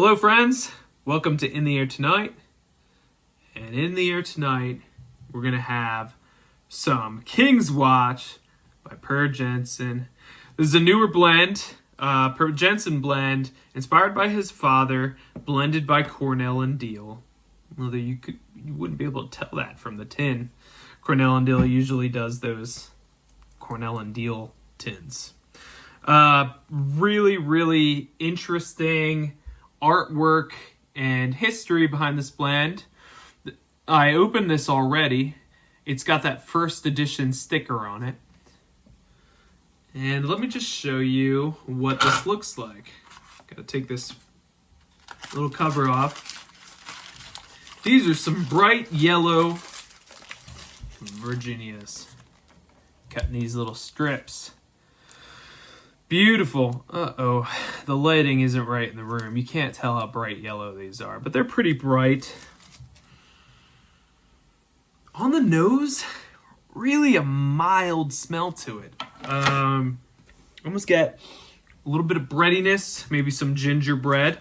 Hello friends, welcome to In the Air Tonight. And in the air tonight, we're going to have some Kings Watch by Per Jensen. This is a newer blend, Per Jensen blend, inspired by his father, blended by Cornell and Deal. Although you wouldn't be able to tell that from the tin. Cornell and Deal usually does those Cornell and Deal tins. Really interesting artwork and history behind this blend. I opened this already. It's got that first edition sticker on it. And let me just show you what this looks like. Gotta take this little cover off. These are some bright yellow Virginias. Cutting these little strips. Beautiful. Uh-oh. The lighting isn't right in the room. You can't tell how bright yellow these are, but they're pretty bright. On the nose, really a mild smell to it. Almost get a little bit of breadiness, maybe some gingerbread.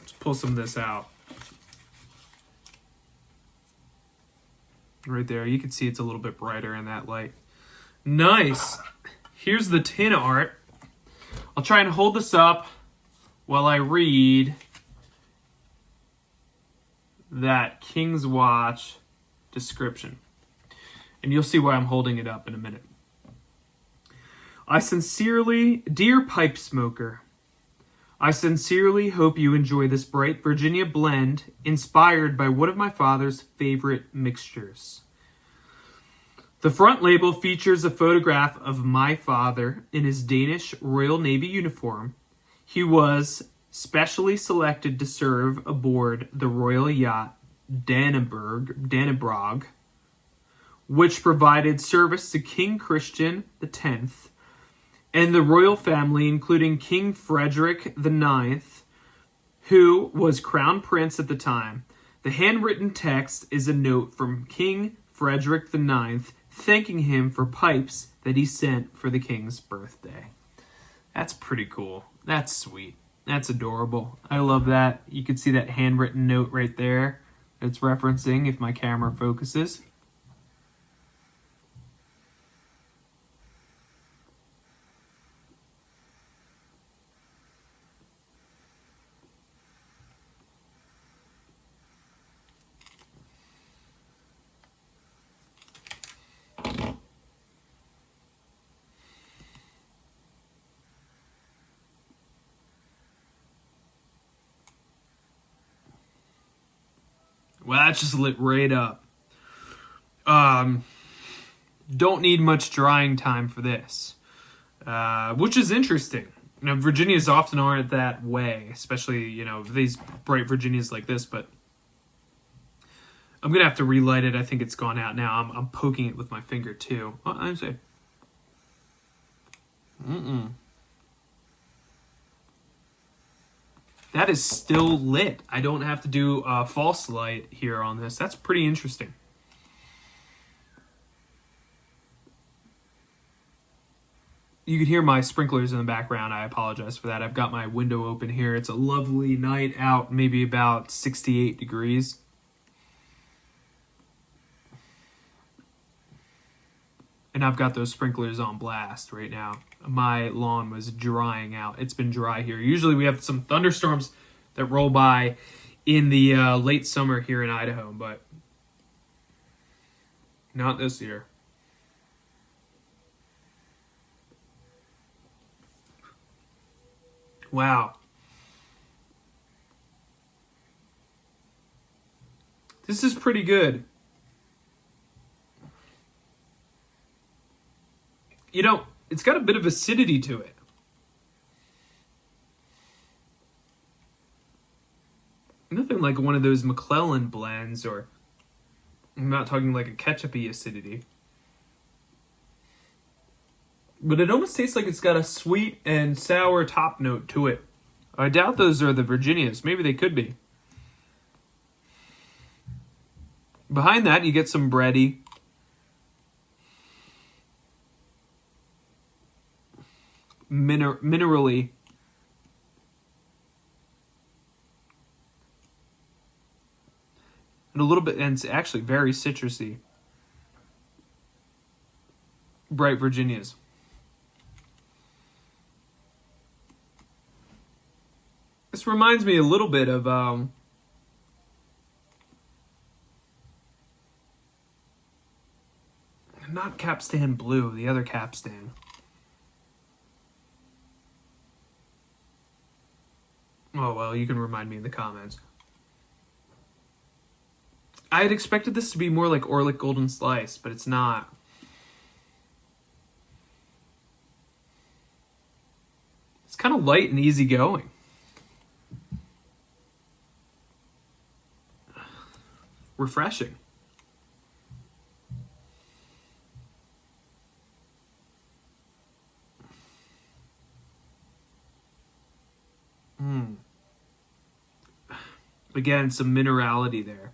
Let's pull some of this out. Right there, you can see it's a little bit brighter in that light. Nice. Here's the tin art. I'll try and hold this up while I read that King's Watch description. And you'll see why I'm holding it up in a minute. Dear pipe smoker, I sincerely hope you enjoy this bright Virginia blend inspired by one of my father's favorite mixtures. The front label features a photograph of my father in his Danish Royal Navy uniform. He was specially selected to serve aboard the royal yacht Dannebrog, which provided service to King Christian X and the royal family, including King Frederick IX, who was crown prince at the time. The handwritten text is a note from King Frederick IX thanking him for pipes that he sent for the king's birthday. That's pretty cool. That's sweet. That's adorable. I love that. You can see that handwritten note right there. It's referencing if my camera focuses. Well, that just lit right up. Don't need much drying time for this, which is interesting. You know, Virginias often aren't that way, especially, you know, these bright Virginias like this, but I'm going to have to relight it. I think it's gone out now. I'm poking it with my finger, too. Oh, I'm sorry. That is still lit. I don't have to do a false light here on this. That's pretty interesting. You can hear my sprinklers in the background. I apologize for that. I've got my window open here. It's a lovely night out, maybe about 68 degrees. And I've got those sprinklers on blast right now. My lawn was drying out. It's been dry here. Usually we have some thunderstorms that roll by in the late summer here in Idaho, but not this year. Wow. This is pretty good. You know, it's got a bit of acidity to it. Nothing like one of those McClellan blends, or I'm not talking like a ketchup-y acidity. But it almost tastes like it's got a sweet and sour top note to it. I doubt those are the Virginias. Maybe they could be. Behind that, you get some bready. Minerally And a little bit, and it's actually very citrusy. Bright Virginias. This reminds me a little bit of not Capstan Blue, the other Capstan. Oh, well, you can remind me in the comments. I had expected this to be more like Orlick Golden Slice, but it's not. It's kind of light and easy going. Refreshing. Again, some minerality there.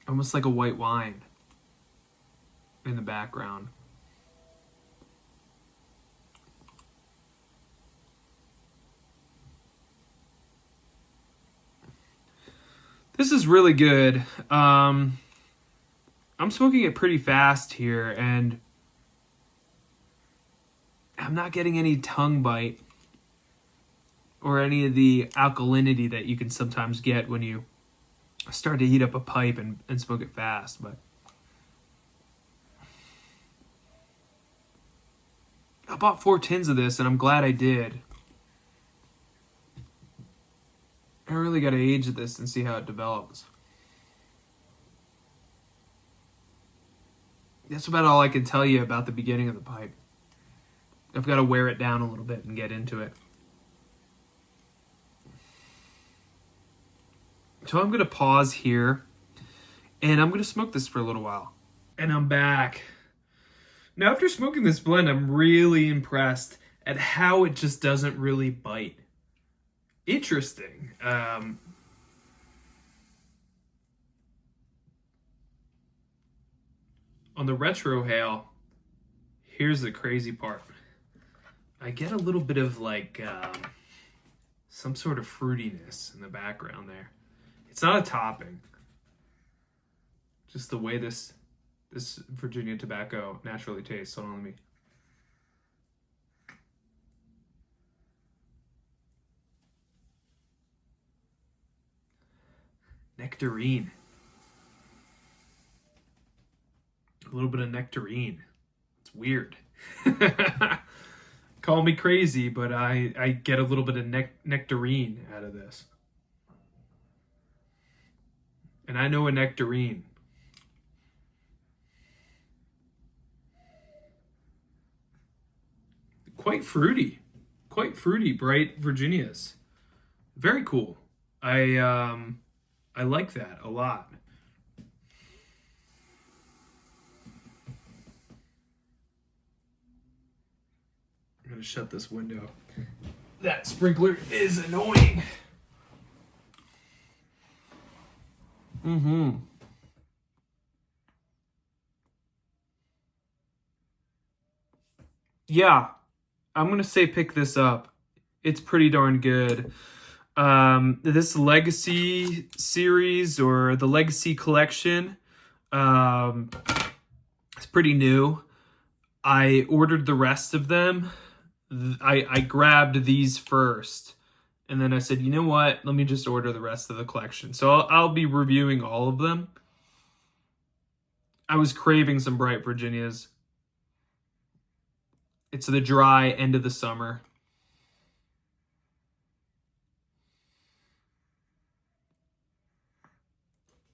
Almost like a white wine in the background. This is really good. I'm smoking it pretty fast here, and I'm not getting any tongue bite or any of the alkalinity that you can sometimes get when you start to heat up a pipe and smoke it fast. But I bought 4 tins of this, and I'm glad I did. I really got to age this and see how it develops. That's about all I can tell you about the beginning of the pipe. I've got to wear it down a little bit and get into it. So I'm going to pause here, and I'm going to smoke this for a little while. And I'm back. Now, after smoking this blend, I'm really impressed at how it just doesn't really bite. Interesting. On the retrohale, here's the crazy part. I get a little bit of like some sort of fruitiness in the background there. It's not a topping. Just the way this Virginia tobacco naturally tastes. Hold on, let me. Nectarine. A little bit of nectarine. It's weird. Call me crazy, but I get a little bit of nectarine out of this. And I know a nectarine. Quite fruity, bright Virginias. Very cool. I like that a lot. I'm gonna shut this window. That sprinkler is annoying. Yeah, I'm gonna say pick this up. It's pretty darn good. This Legacy series or the Legacy collection, it's pretty new. I ordered the rest of them. I grabbed these first, and then I said, you know what? Let me just order the rest of the collection. So I'll be reviewing all of them. I was craving some Bright Virginias. It's the dry end of the summer.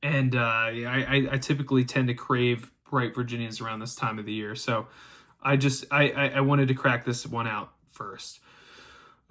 And I typically tend to crave Bright Virginias around this time of the year. So I wanted to crack this one out first.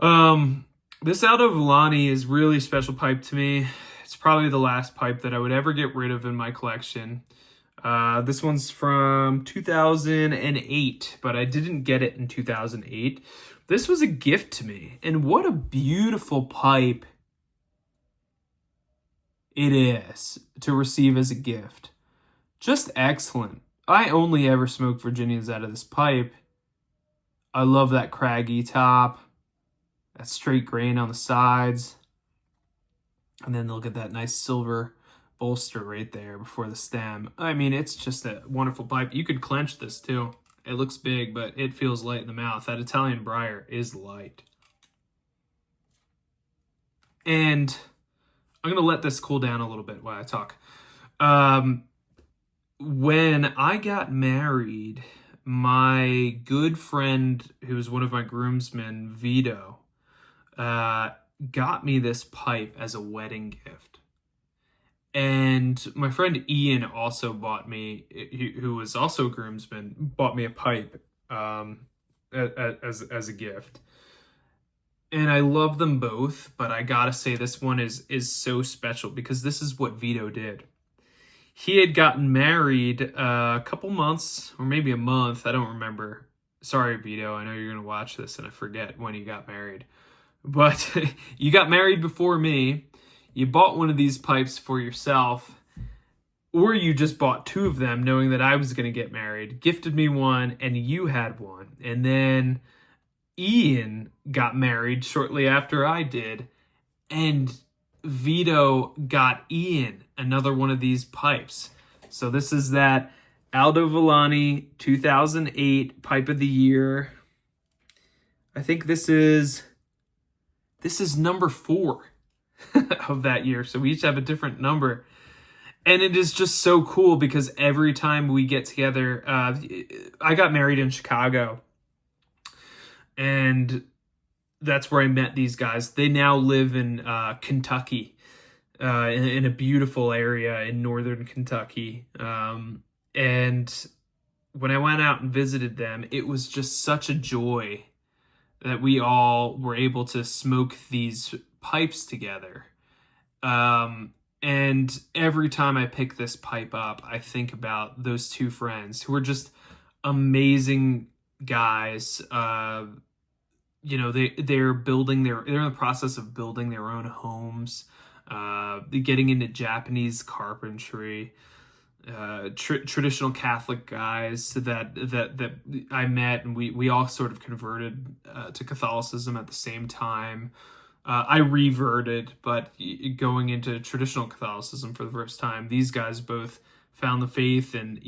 This Aldo Villani is really special pipe to me. It's probably the last pipe that I would ever get rid of in my collection. This one's from 2008, but I didn't get it in 2008. This was a gift to me, and what a beautiful pipe it is to receive as a gift. Just excellent. I only ever smoke Virginias out of this pipe. I love that craggy top, that straight grain on the sides, and then look at that nice silver bolster right there before the stem. I mean, it's just a wonderful pipe. You could clench this too. It looks big, but it feels light in the mouth. That Italian briar is light. And I'm going to let this cool down a little bit while I talk. When I got married, my good friend, who was one of my groomsmen, Vito, got me this pipe as a wedding gift. And my friend Ian also bought me, who was also a groomsman, bought me a pipe as a gift. And I love them both, but I gotta say this one is so special because this is what Vito did. He had gotten married a couple months, or maybe a month, I don't remember. Sorry, Vito, I know you're gonna watch this and I forget when you got married. But you got married before me. You bought one of these pipes for yourself, or you just bought two of them knowing that I was going to get married, gifted me one, and you had one. And then Ian got married shortly after I did, and Vito got Ian another one of these pipes. So this is that Aldo Villani 2008 Pipe of the Year. I think this is number 4. Of that year, so we each have a different number, and it is just so cool because every time we get together, I got married in Chicago, and that's where I met these guys. They now live in Kentucky, in a beautiful area in northern Kentucky, and when I went out and visited them, it was just such a joy that we all were able to smoke these pipes together. And every time I pick this pipe up, I think about those two friends who are just amazing guys. They're in the process of building their own homes, getting into Japanese carpentry, traditional Catholic guys that I met, and we all sort of converted to Catholicism at the same time. I reverted, but going into traditional Catholicism for the first time, these guys both found the faith, and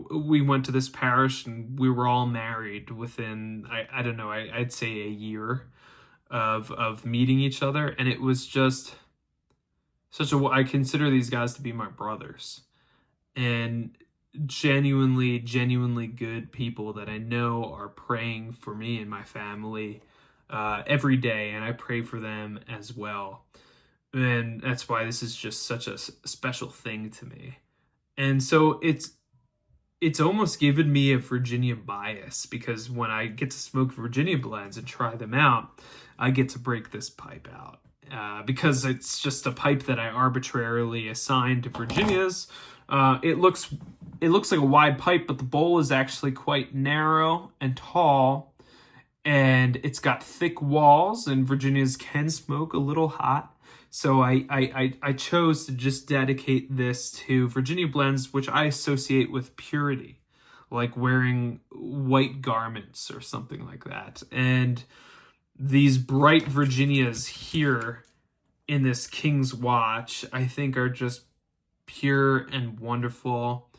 we went to this parish and we were all married within I'd say a year of meeting each other, and it was just I consider these guys to be my brothers, and genuinely good people that I know are praying for me and my family every day, and I pray for them as well. And that's why this is just such a special thing to me. And so it's almost given me a Virginia bias, because when I get to smoke Virginia blends and try them out, I get to break this pipe out because it's just a pipe that I arbitrarily assigned to Virginias. It looks like a wide pipe, but the bowl is actually quite narrow and tall. And it's got thick walls, and Virginias can smoke a little hot. So I chose to just dedicate this to Virginia blends, which I associate with purity, like wearing white garments or something like that. And these bright Virginias here in this King's Watch, I think, are just pure and wonderful.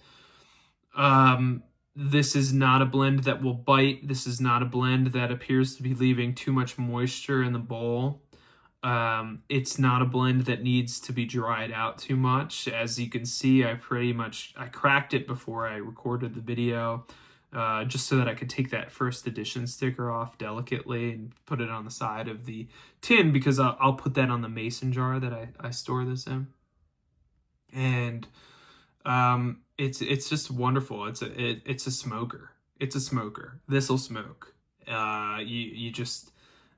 This is not a blend that will bite. This is not a blend that appears to be leaving too much moisture in the bowl. It's not a blend that needs to be dried out too much. As you can see, I cracked it before I recorded the video, just so that I could take that first edition sticker off delicately and put it on the side of the tin, because I'll put that on the mason jar that I store this in. And it's just wonderful. It's a smoker. It's a smoker. This'll smoke.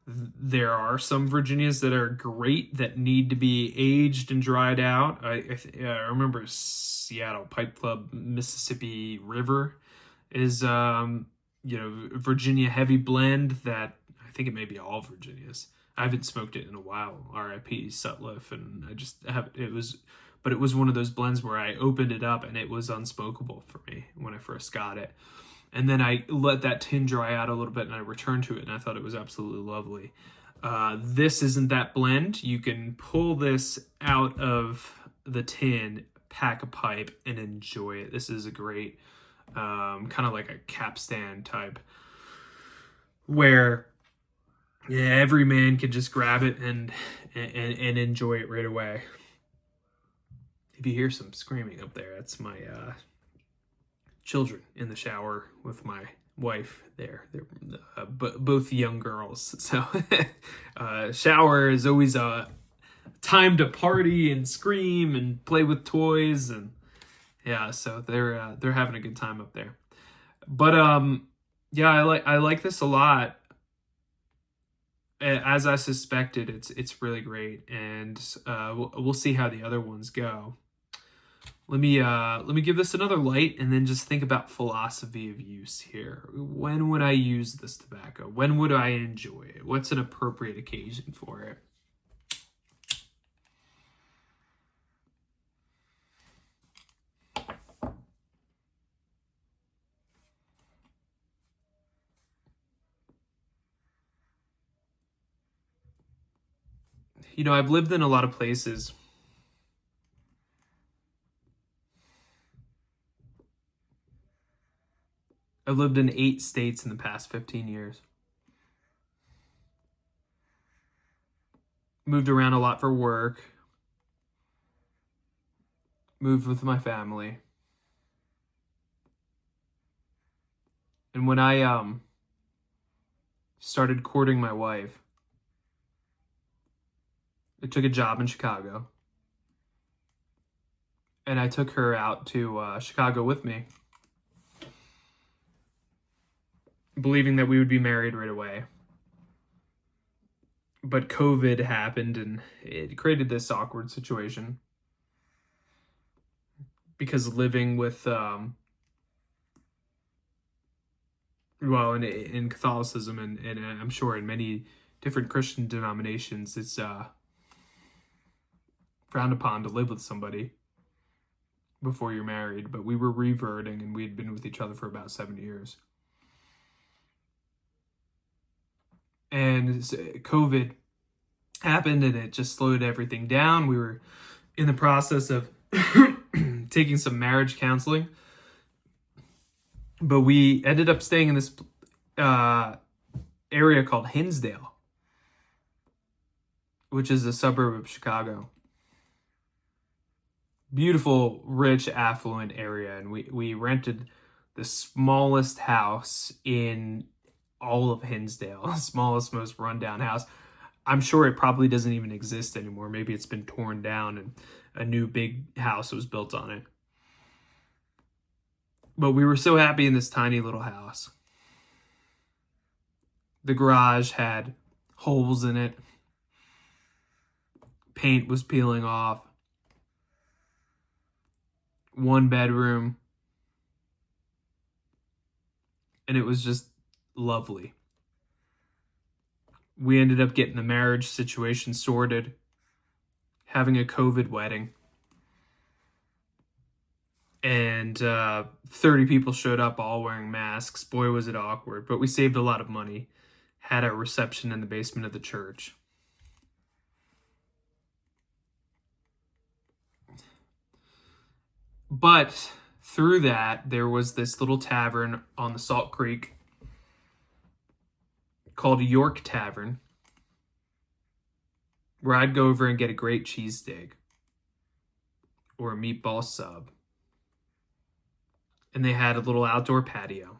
There are some Virginias that are great that need to be aged and dried out. I remember Seattle Pipe Club Mississippi River is Virginia heavy blend that I think it may be all Virginias. I haven't smoked it in a while. R.I.P. Sutliff, and but it was one of those blends where I opened it up and it was unsmokable for me when I first got it. And then I let that tin dry out a little bit and I returned to it, and I thought it was absolutely lovely. This isn't that blend. You can pull this out of the tin, pack a pipe and enjoy it. This is a great kind of like a capstan type where every man can just grab it and enjoy it right away. If you hear some screaming up there, that's my children in the shower with my wife there. They're both young girls. So shower is always a time to party and scream and play with toys, and yeah, so they're having a good time up there. But yeah, I like this a lot. As I suspected, it's really great, and we'll see how the other ones go. Let me give this another light and then just think about philosophy of use here. When would I use this tobacco? When would I enjoy it? What's an appropriate occasion for it? You know, I've lived in a lot of places. I've lived in 8 states in the past 15 years. Moved around a lot for work. Moved with my family. And when I started courting my wife, I took a job in Chicago. And I took her out to Chicago with me, believing that we would be married right away. But COVID happened and it created this awkward situation. Because living with, well, in Catholicism and I'm sure in many different Christian denominations, it's frowned upon to live with somebody before you're married. But we were reverting and we had been with each other for about 7 years. And COVID happened and it just slowed everything down. We were in the process of taking some marriage counseling, but we ended up staying in this area called Hinsdale, which is a suburb of Chicago. Beautiful, rich, affluent area, and we rented the smallest house in all of Hinsdale, the smallest, most rundown house. I'm sure it probably doesn't even exist anymore. Maybe it's been torn down and a new big house was built on it. But we were so happy in this tiny little house. The garage had holes in it. Paint was peeling off. 1 bedroom. And it was just lovely. We ended up getting the marriage situation sorted, having a COVID wedding. And 30 people showed up all wearing masks. Boy, was it awkward. But we saved a lot of money. Had a reception in the basement of the church. But through that, there was this little tavern on the Salt Creek called York Tavern, where I'd go over and get a great cheesesteak or a meatball sub. And they had a little outdoor patio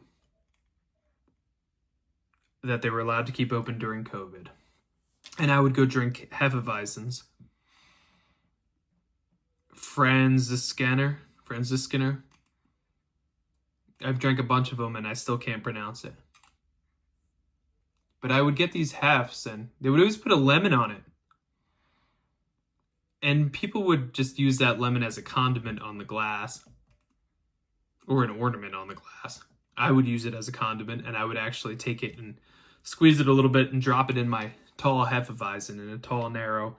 that they were allowed to keep open during COVID. And I would go drink Hefeweizens. Franziskaner. I've drank a bunch of them and I still can't pronounce it. But I would get these hefts and they would always put a lemon on it. And people would just use that lemon as a condiment on the glass. Or an ornament on the glass. I would use it as a condiment, and I would actually take it and squeeze it a little bit and drop it in my tall Hefeweizen, in a tall, narrow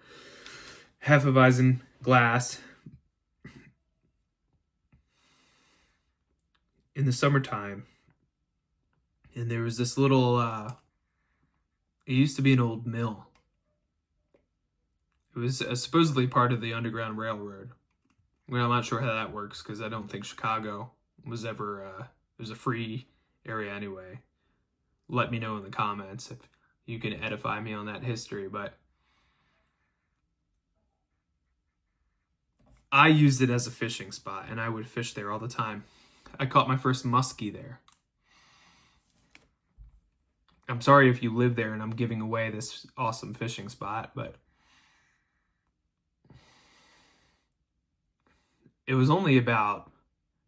Hefeweizen glass. In the summertime. And there was this little, it used to be an old mill. It was supposedly part of the Underground Railroad. Well, I'm not sure how that works because I don't think Chicago was ever it was a free area anyway. Let me know in the comments if you can edify me on that history, but I used it as a fishing spot and I would fish there all the time. I caught my first muskie there. I'm sorry if you live there and I'm giving away this awesome fishing spot, but it was only about,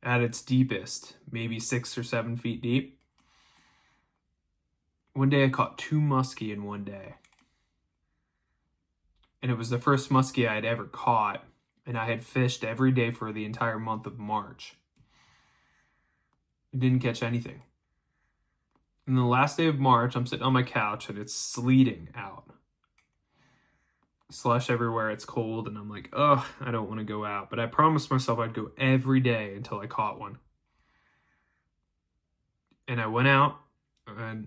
at its deepest, maybe 6 or 7 feet deep. One day I caught 2 muskie in one day. And it was the first muskie I had ever caught, and I had fished every day for the entire month of March. I didn't catch anything. And the last day of March, I'm sitting on my couch and it's sleeting out. Slush everywhere, it's cold, and I'm like, ugh, I don't want to go out. But I promised myself I'd go every day until I caught one. And I went out, and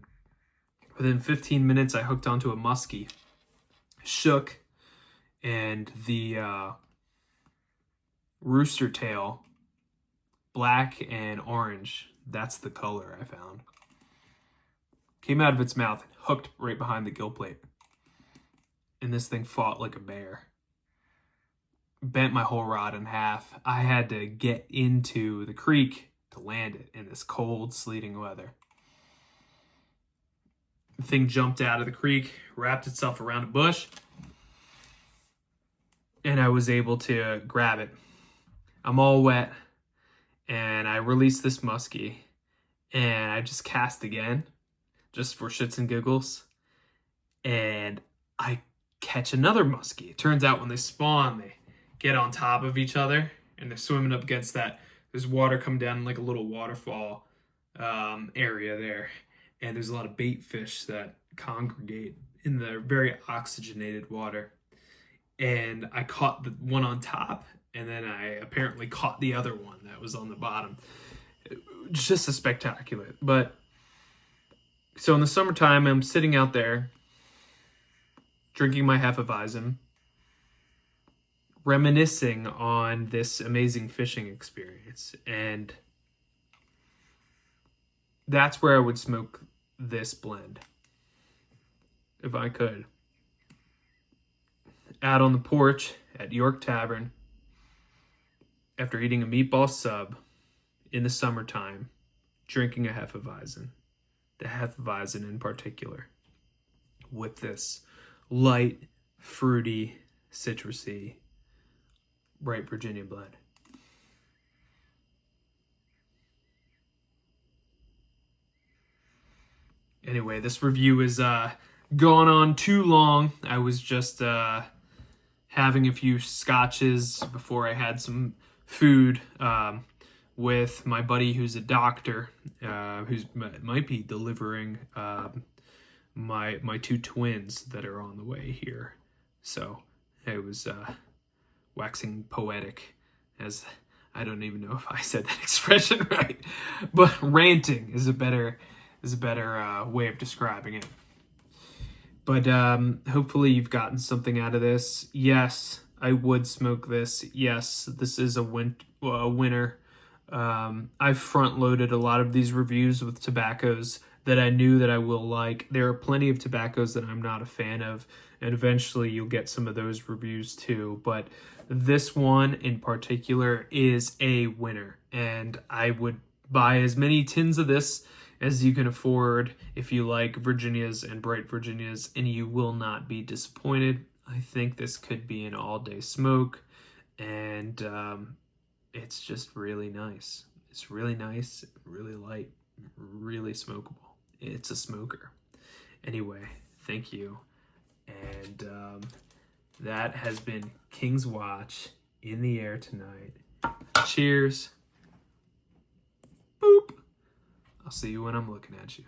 within 15 minutes, I hooked onto a muskie. Shook, and the rooster tail, black and orange, that's the color I found, came out of its mouth and hooked right behind the gill plate. And this thing fought like a bear. Bent my whole rod in half. I had to get into the creek to land it in this cold, sleeting weather. The thing jumped out of the creek, wrapped itself around a bush, and I was able to grab it. I'm all wet, and I released this muskie, and I just cast again, just for shits and giggles, and I catch another muskie. It turns out when they spawn, they get on top of each other, and they're swimming up against that. There's water coming down like a little waterfall area there, and there's a lot of bait fish that congregate in the very oxygenated water. And I caught the one on top, and then I apparently caught the other one that was on the bottom. Just a spectacular. But so in the summertime, I'm sitting out there drinking my Hefeweizen, reminiscing on this amazing fishing experience. And that's where I would smoke this blend, if I could. Out on the porch at York Tavern, after eating a meatball sub in the summertime, drinking a Hefeweizen, the Hefeweizen in particular, with this light, fruity, citrusy, bright Virginia blend. Anyway, this review is gone on too long. I was just having a few scotches before I had some food with my buddy who's a doctor, who's might be delivering my 2 twins that are on the way here. So it was waxing poetic, as I don't even know if I said that expression right, but ranting is a better way of describing it. But hopefully you've gotten something out of this. Yes, I would smoke this. Yes, this is a winner. I've front-loaded a lot of these reviews with tobaccos that I knew that I will like. There are plenty of tobaccos that I'm not a fan of, and eventually you'll get some of those reviews too. But this one in particular is a winner, and I would buy as many tins of this as you can afford if you like Virginias and bright Virginias, and you will not be disappointed. I think this could be an all-day smoke, and it's just really nice. It's really nice, really light, really smokable. It's a smoker. Anyway, thank you. And that has been King's Watch in the air tonight. Cheers. Boop. I'll see you when I'm looking at you.